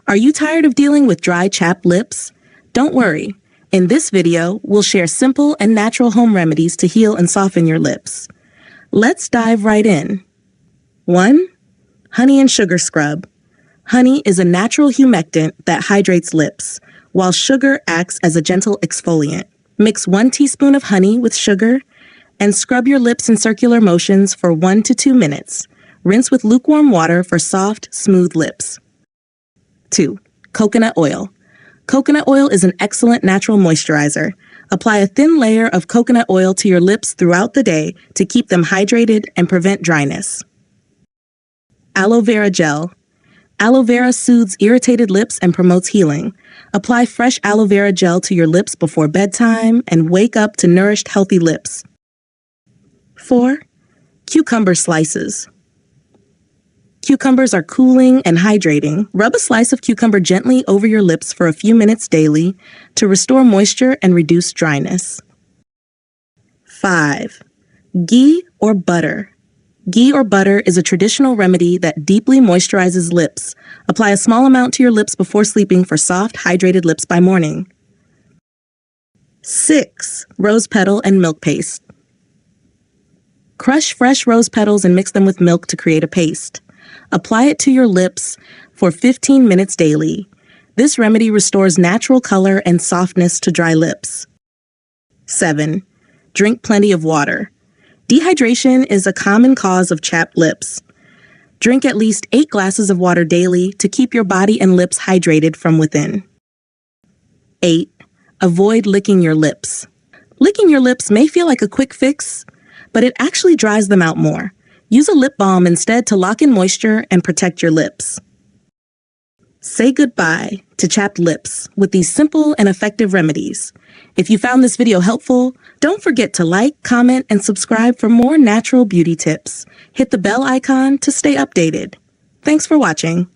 Are you tired of dealing with dry, chapped lips? Don't worry. In this video, we'll share simple and natural home remedies to heal and soften your lips. Let's dive right in. 1. Honey and sugar scrub. Honey is a natural humectant that hydrates lips, while sugar acts as a gentle exfoliant. Mix 1 teaspoon of honey with sugar and scrub your lips in circular motions for 1 to 2 minutes. Rinse with lukewarm water for soft, smooth lips. 2. Coconut oil. Coconut oil is an excellent natural moisturizer. Apply a thin layer of coconut oil to your lips throughout the day to keep them hydrated and prevent dryness. Aloe vera gel. Aloe vera soothes irritated lips and promotes healing. Apply fresh aloe vera gel to your lips before bedtime and wake up to nourished, healthy lips. 4. Cucumber slices. Cucumbers are cooling and hydrating. Rub a slice of cucumber gently over your lips for a few minutes daily to restore moisture and reduce dryness. 5. Ghee or butter. Ghee or butter is a traditional remedy that deeply moisturizes lips. Apply a small amount to your lips before sleeping for soft, hydrated lips by morning. 6. Rose petal and milk paste. Crush fresh rose petals and mix them with milk to create a paste. Apply it to your lips for 15 minutes daily. This remedy restores natural color and softness to dry lips. 7. Drink plenty of water. Dehydration is a common cause of chapped lips. Drink at least 8 glasses of water daily to keep your body and lips hydrated from within. 8. Avoid licking your lips. Licking your lips may feel like a quick fix, but it actually dries them out more. Use a lip balm instead to lock in moisture and protect your lips. Say goodbye to chapped lips with these simple and effective remedies. If you found this video helpful, don't forget to like, comment, and subscribe for more natural beauty tips. Hit the bell icon to stay updated. Thanks for watching.